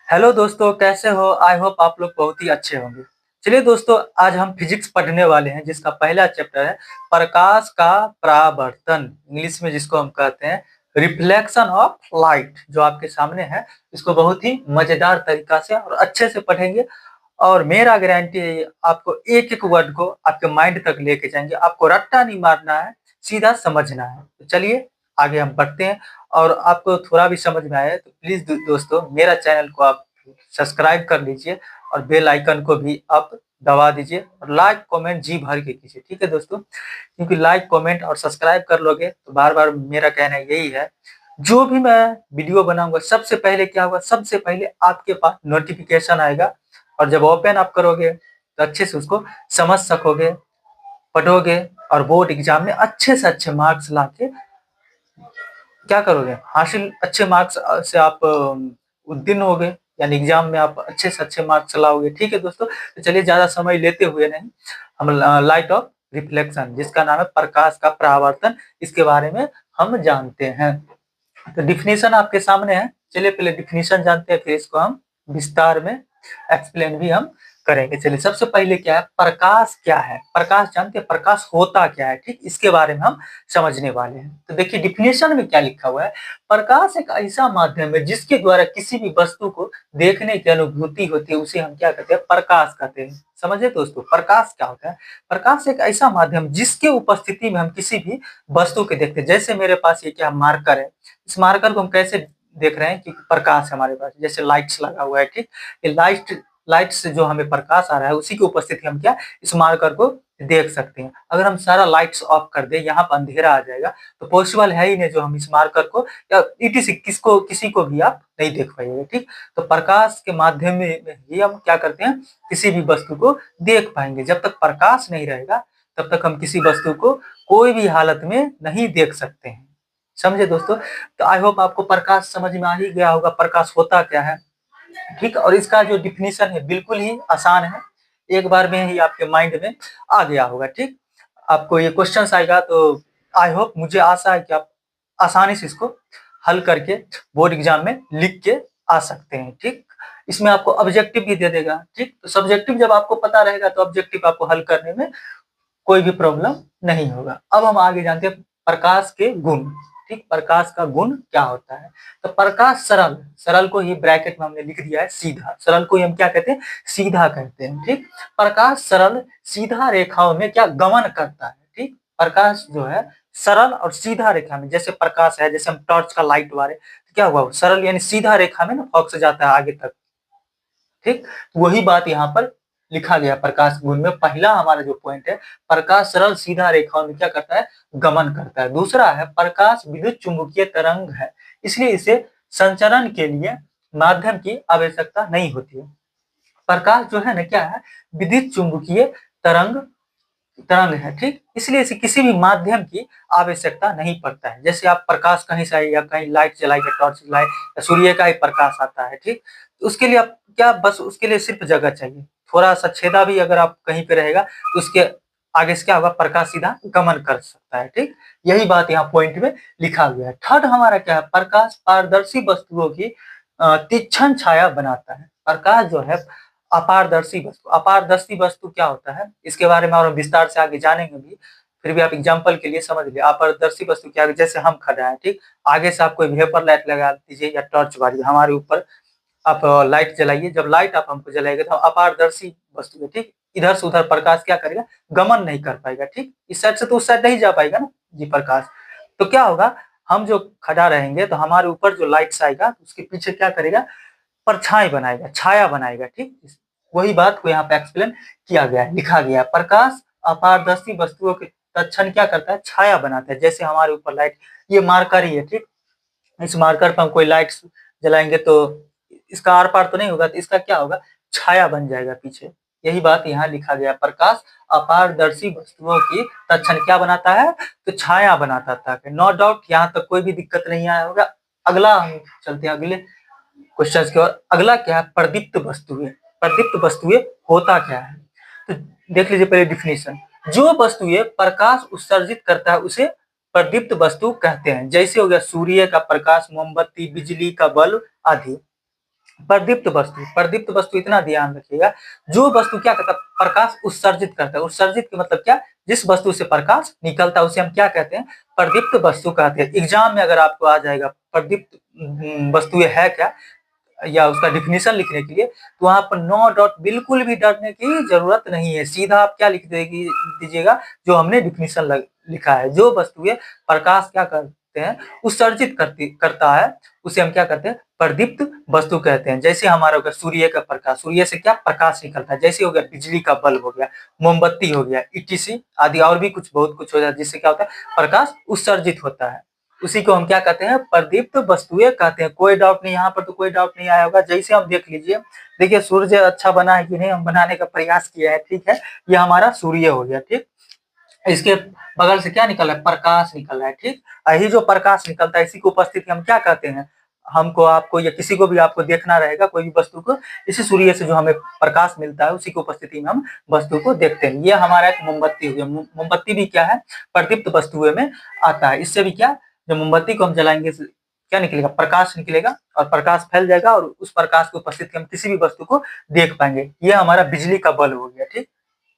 Hello दोस्तों, कैसे हो? आई होप आप लोग बहुत ही अच्छे होंगे। चलिए दोस्तों, आज हम फिजिक्स पढ़ने वाले हैं जिसका पहला चैप्टर है प्रकाश का परावर्तन, इंग्लिश में जिसको हम कहते हैं रिफ्लेक्शन ऑफ लाइट। जो आपके सामने है, इसको बहुत ही मजेदार तरीका से और अच्छे से पढ़ेंगे। और मेरा गारंटी है आपको एक एक वर्ड को आपके माइंड तक लेके जाएंगे। आपको रट्टा नहीं मारना है, सीधा समझना है। तो चलिए आगे हम बढ़ते हैं। और आपको थोड़ा भी समझ में आए तो प्लीज दोस्तों मेरा चैनल को आप सब्सक्राइब कर लीजिए और बेल आइकन को भी आप दबा दीजिए और लाइक कमेंट जी भर के कीजिए। ठीक है दोस्तों, क्योंकि लाइक कमेंट और सब्सक्राइब कर लोगे तो बार बार मेरा कहना यही है, जो भी मैं वीडियो बनाऊंगा सबसे पहले क्या होगा, सबसे पहले आपके पास नोटिफिकेशन आएगा। और जब ओपन आप करोगे तो अच्छे से उसको समझ सकोगे, पढ़ोगे और बोर्ड एग्जाम में अच्छे से अच्छे मार्क्स लाके क्या करोगे, हासिल अच्छे मार्क्स से आप उत्तीर्ण होगे, यानी एग्जाम में आप अच्छे से अच्छे मार्क्स लाओगे। ठीक है दोस्तों, तो चलिए ज्यादा समय लेते हुए नहीं, हम लाइट ऑफ रिफ्लेक्शन, जिसका नाम है प्रकाश का परावर्तन, इसके बारे में हम जानते हैं। तो डिफिनीशन आपके सामने है। चलिए पहले डिफिनीशन जानते हैं, फिर इसको हम विस्तार में एक्सप्लेन भी हम करेंगे। चलिए सबसे पहले क्या है, प्रकाश क्या है? प्रकाश जानते हैं, प्रकाश होता क्या है? ठीक, इसके बारे में हम समझने वाले हैं। तो देखिए डिफिनेशन में क्या लिखा हुआ है। प्रकाश एक ऐसा माध्यम है जिसके द्वारा किसी भी वस्तु को देखने की अनुभूति होती है, उसे हम क्या कहते हैं, प्रकाश कहते हैं। समझे दोस्तों, प्रकाश क्या होता है? प्रकाश एक ऐसा माध्यम जिसके उपस्थिति में हम किसी भी वस्तु को देखते हैं। जैसे मेरे पास ये क्या मार्कर है, इस मार्कर को हम कैसे देख रहे हैं, क्योंकि प्रकाश है हमारे पास। जैसे लाइट्स लगा हुआ है, ठीक, ये लाइट से जो हमें प्रकाश आ रहा है उसी की उपस्थिति हम क्या इस मार्कर को देख सकते हैं। अगर हम सारा लाइट्स ऑफ कर दे, यहाँ पर अंधेरा आ जाएगा, तो पॉसिबल है ही नहीं जो हम इस मार्कर को या ईटीसी किसको किसी को भी आप नहीं देख पाएंगे। ठीक, तो प्रकाश के माध्यम में ही हम क्या करते हैं, किसी भी वस्तु को देख पाएंगे। जब तक प्रकाश नहीं रहेगा तब तक हम किसी वस्तु को कोई भी हालत में नहीं देख सकते हैं। समझे दोस्तों? तो आई होप आपको प्रकाश समझ में आ ही गया होगा, प्रकाश होता क्या है। ठीक, और इसका जो डिफिनीशन है बिल्कुल ही आसान है, एक बार में ही आपके माइंड में आ गया होगा। ठीक, आपको ये क्वेश्चन आएगा तो आई होप, मुझे आशा है कि आप आसानी से इसको हल करके बोर्ड एग्जाम में लिख के आ सकते हैं। ठीक, इसमें आपको ऑब्जेक्टिव भी दे देगा। ठीक, तो सब्जेक्टिव जब आपको पता रहेगा तो ऑब्जेक्टिव आपको हल करने में कोई भी प्रॉब्लम नहीं होगा। अब हम आगे जानते हैं प्रकाश के गुण। ठीक, प्रकाश का गुण क्या होता है? तो प्रकाश सरल, सरल को ही ब्रैकेट में हमने लिख दिया है सीधा, सरल को ही हम क्या कहते हैं, सीधा कहते हैं। ठीक, प्रकाश सरल सीधा रेखाओं में क्या गमन करता है। ठीक, प्रकाश जो है सरल और सीधा रेखा में, जैसे प्रकाश है, जैसे हम टॉर्च का लाइट मारे तो क्या हुआ, सरल यानी सीधा रेखा में ना फोकस जाता है आगे तक। ठीक, वही बात यहाँ पर लिखा गया प्रकाश गुण में। पहला हमारा जो पॉइंट है, प्रकाश सरल सीधा रेखाओं में क्या करता है, गमन करता है। दूसरा है प्रकाश विद्युत चुंबकीय तरंग है, इसलिए इसे संचरण के लिए माध्यम की आवश्यकता नहीं होती है। प्रकाश जो है ना क्या है, विद्युत चुंबकीय तरंग तरंग है। ठीक, इसलिए इसे किसी भी माध्यम की आवश्यकता नहीं पड़ता है। जैसे आप प्रकाश कहीं से या कहीं लाइट जलाइए, टॉर्च जलाए, या सूर्य का ही प्रकाश आता है। ठीक, तो उसके लिए आप क्या, बस उसके लिए सिर्फ जगह चाहिए, थोड़ा सा छेदा भी अगर आप कहीं पे रहेगा तो उसके आगे से क्या होगा, प्रकाश सीधा गमन कर सकता है। ठीक, यही बात यहाँ पॉइंट में लिखा गया है। थर्ड हमारा क्या है, प्रकाश पारदर्शी वस्तुओं की तीक्ष्ण छाया बनाता है। प्रकाश जो है अपारदर्शी वस्तु, अपारदर्शी वस्तु क्या होता है इसके बारे में और विस्तार से आगे जानेंगे भी, फिर भी आप एग्जांपल के लिए समझ लिए अपारदर्शी वस्तु क्या है। जैसे हम खड़ा है, ठीक, आगे से आप कोई वेपर लाइट लगा दीजिए या टॉर्च मारिए हमारे ऊपर, आप लाइट जलाइए, जब लाइट आप हमको जलाएगा तो अपारदर्शी वस्तु है। ठीक, इधर से उधर प्रकाश क्या करेगा, गमन नहीं कर पाएगा। ठीक, इस साइड से तो उस साइड नहीं जा पाएगा ना जी प्रकाश। तो क्या होगा, हम जो खड़ा रहेंगे तो हमारे ऊपर जो लाइट्स आएगा उसके पीछे क्या करेगा, परछाई बनाएगा, छाया बनाएगा। ठीक, वही बात को यहाँ पे एक्सप्लेन किया गया है, लिखा गया है। प्रकाश अपारदर्शी वस्तुओं के तत्क्षण क्या करता है, छाया बनाता है। जैसे हमारे ऊपर लाइट, ये मार्कर ही है। ठीक, इस मार्कर पर हम कोई लाइट जलाएंगे तो इसका आर पार तो नहीं होगा, तो इसका क्या होगा, छाया बन जाएगा पीछे। यही बात यहाँ लिखा गया, प्रकाश अपारदर्शी वस्तुओं की तत्क्षण क्या बनाता है, तो छाया बनाता था। नो डाउट यहाँ तक कोई भी दिक्कत नहीं आया होगा। अगला हम चलते हैं अगले क्वेश्चन की ओर। अगला क्या है, प्रदीप्त वस्तुएं। प्रदीप्त वस्तुएं होता क्या है, तो देख लीजिए पहले डिफिनेशन। जो वस्तुएं प्रकाश उत्सर्जित करता है उसे प्रदीप्त वस्तु कहते हैं। जैसे हो गया सूर्य का प्रकाश, मोमबत्ती, बिजली का बल्ब आदि। प्रदीप्त वस्तु इतना ध्यान रखिएगा, जो वस्तु क्या करता है, प्रकाश उत्सर्जित करता है। उत्सर्जित का मतलब क्या, जिस वस्तु से प्रकाश निकलता है उसे हम क्या कहते हैं, प्रदीप्त वस्तु कहते हैं। एग्जाम में अगर आपको आ जाएगा प्रदीप्त वस्तु है क्या, या उसका डिफिनीशन लिखने के लिए, तो वहां पर नो डॉट, बिल्कुल भी डरने की जरूरत नहीं है। सीधा आप क्या लिख दीजिएगा, जो हमने डिफिनीशन लिखा है। जो वस्तुएं प्रकाश क्या करते हैं, उत्सर्जित करता है, उसे हम क्या कहते हैं, प्रदीप्त वस्तु कहते हैं। जैसे हमारा हो गया सूर्य का प्रकाश, सूर्य से क्या प्रकाश निकलता है। जैसे हो गया बिजली का बल्ब हो गया, मोमबत्ती हो गया, ईटीसी आदि, और भी कुछ बहुत कुछ हो जाता है जिससे क्या होता है, प्रकाश उत्सर्जित होता है। उसी को हम क्या कहते हैं, प्रदीप्त वस्तुएं कहते हैं। कोई डाउट नहीं, यहाँ पर तो कोई डाउट नहीं आया होगा। जैसे हम देख लीजिए, देखिए सूर्य अच्छा बना है कि नहीं, हम बनाने का प्रयास किया है, ठीक है। ये हमारा सूर्य हो गया, ठीक। इसके बगल से क्या निकल रहा है, प्रकाश निकल रहा है, ठीक। यही जो प्रकाश निकलता है, इसी को उपस्थिति हम क्या कहते हैं, हमको आपको या किसी को भी आपको देखना रहेगा कोई भी वस्तु को, इसी सूर्य से जो हमें प्रकाश मिलता है उसी की उपस्थिति में हम वस्तु को देखते हैं। ये हमारा एक मोमबत्ती हो गया। मोमबत्ती भी क्या है, प्रदीप्त वस्तुएं में आता है। इससे भी क्या, जब मोमबत्ती को हम जलाएंगे क्या निकलेगा, प्रकाश निकलेगा, और प्रकाश फैल जाएगा, और उस प्रकाश की उपस्थिति हम किसी भी वस्तु को देख पाएंगे। ये हमारा बिजली का बल्ब हो गया, ठीक।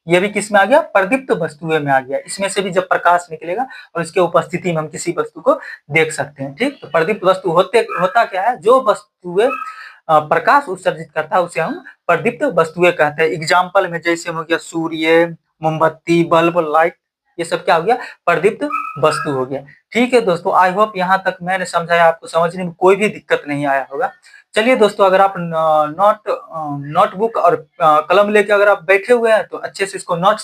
ये भी किस में आ गया, प्रदीप्त वस्तुएं में आ गया। इसमें से भी जब प्रकाश निकलेगा और इसके उपस्थिति में हम किसी वस्तु को देख सकते हैं, ठीक। तो प्रदीप्त वस्तु होता क्या है, जो वस्तुएं प्रकाश उत्सर्जित करता है उसे हम प्रदीप्त वस्तुएं कहते हैं। एग्जाम्पल में जैसे हो गया सूर्य, मोमबत्ती, बल्ब, लाइट, ये सब क्या हो गया, प्रदीप्त वस्तु हो गया। ठीक है दोस्तों, आई होप यहाँ तक मैंने समझाया, आपको समझने में कोई भी दिक्कत नहीं आया होगा। चलिए दोस्तों, अगर आप नोटबुक और कलम लेके अगर आप बैठे हुए हैं तो अच्छे से इसको नोट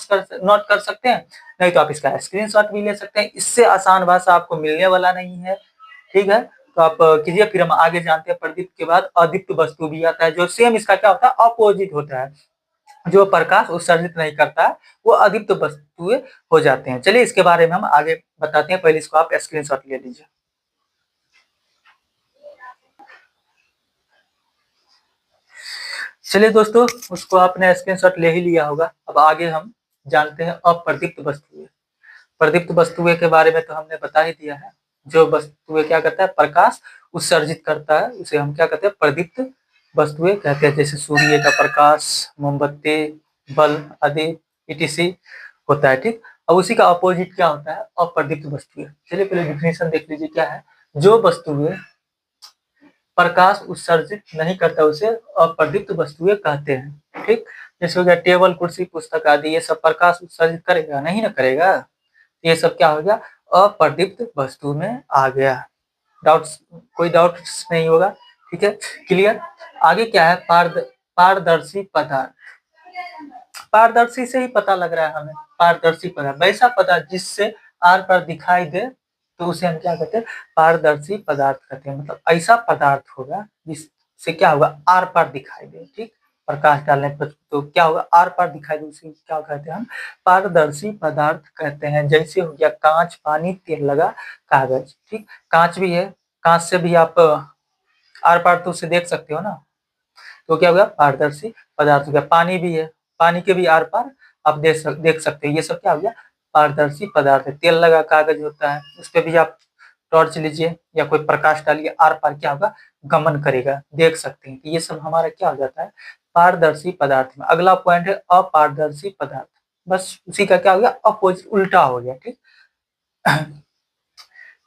कर सकते हैं, नहीं तो आप इसका स्क्रीनशॉट भी ले सकते हैं। इससे आसान भाषा आपको मिलने वाला नहीं है, ठीक है। तो आप कीजिए, फिर हम आगे जानते हैं। प्रदीप्त के बाद अदीप्त वस्तु भी आता है, जो सेम इसका क्या होता है, अपोजिट होता है। जो प्रकाश उत्सर्जित नहीं करता है वो अदीप्त वस्तुएं हो जाते हैं। चलिए इसके बारे में हम आगे बताते हैं, पहले इसको आप स्क्रीनशॉट ले लीजिए। चलिए दोस्तों, उसको आपने स्क्रीनशॉट ले ही लिया होगा। अब आगे हम जानते हैं अप्रदीप्त वस्तुएं। प्रदीप्त वस्तुएं के बारे में तो हमने बता ही दिया है। जो वस्तुएं क्या करता है, प्रकाश उत्सर्जित करता है, उसे हम क्या कहते हैं, प्रदीप्त वस्तुएं कहते हैं। जैसे सूर्य का प्रकाश, मोमबत्ती, बल्ब आदि ईटीसी होता है, ठीक। अब उसी का अपोजिट क्या होता है, अप्रदीप्त वस्तुएं। चलिए पहले डिफिनेशन देख लीजिए क्या है। जो वस्तुएं प्रकाश उत्सर्जित नहीं करता उसे अप्रदीप्त वस्तुएं कहते हैं, ठीक। जैसे हो गया टेबल, कुर्सी, पुस्तक आदि, ये सब प्रकाश उत्सर्जित करेगा नहीं, ना करेगा। ये सब क्या हो गया, अप्रदीप्त वस्तु में आ गया। डाउट्स, कोई डाउट्स नहीं होगा, ठीक है, क्लियर। आगे क्या है, पारदर्शी पदार्थ। पारदर्शी से ही पता लग रहा है हमें, पारदर्शी पदार्थ वैसा पदार्थ जिससे आर पार दिखाई दे, तो उसे हम क्या कहते हैं, पारदर्शी पदार्थ कहते हैं। मतलब ऐसा पदार्थ होगा जिससे क्या होगा, आर पार दिखाई दे, ठीक। प्रकाश डालने पर तो क्या होगा, आर पार दिखाई दे, उसे क्या कहते हैं हम, पारदर्शी पदार्थ कहते हैं। जैसे हो गया कांच, पानी, तेल लगा कागज, ठीक। कांच भी है, कांच से भी आप आर पार तो उसे देख सकते हो ना, तो क्या होगा, पारदर्शी पदार्थ हो गया। पानी भी है, पानी के भी आर पार आप देख सकते हो। ये सब क्या हो गया, पारदर्शी पदार्थ है। तेल लगा कागज होता है, उस पर भी आप टॉर्च लीजिए या कोई प्रकाश डालिए, आर पार क्या होगा, गमन करेगा, देख सकते हैं। ये सब हमारा क्या हो जाता है, पारदर्शी पदार्थ में। अगला पॉइंट है अपारदर्शी पदार्थ। बस उसी का क्या हो गया, अपोजिट, उल्टा हो गया, ठीक।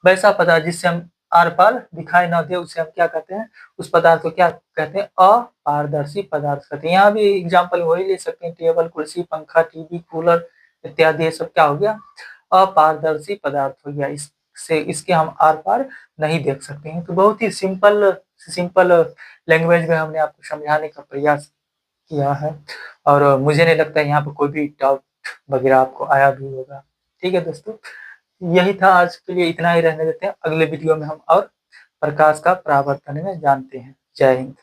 वैसा पदार्थ जिससे हम आर पार दिखाई ना दे उसे हम क्या कहते हैं, उस पदार्थ को क्या कहते हैं, अपारदर्शी पदार्थ कहते हैं। यहाँ भी एग्जाम्पल वही ले सकते हैं, टेबल, कुर्सी, पंखा, टीवी, कूलर इत्यादि, ये सब क्या हो गया, अपारदर्शी पदार्थ हो गया। इससे इसके हम आर पार नहीं देख सकते हैं। तो बहुत ही सिंपल सिंपल लैंग्वेज में हमने आपको समझाने का प्रयास किया है, और मुझे नहीं लगता है यहाँ पर कोई भी डाउट वगैरह आपको आया भी होगा। ठीक है दोस्तों, यही था आज के लिए, इतना ही रहने देते हैं। अगले वीडियो में हम और प्रकाश का परावर्तन में जानते हैं। जय हिंद।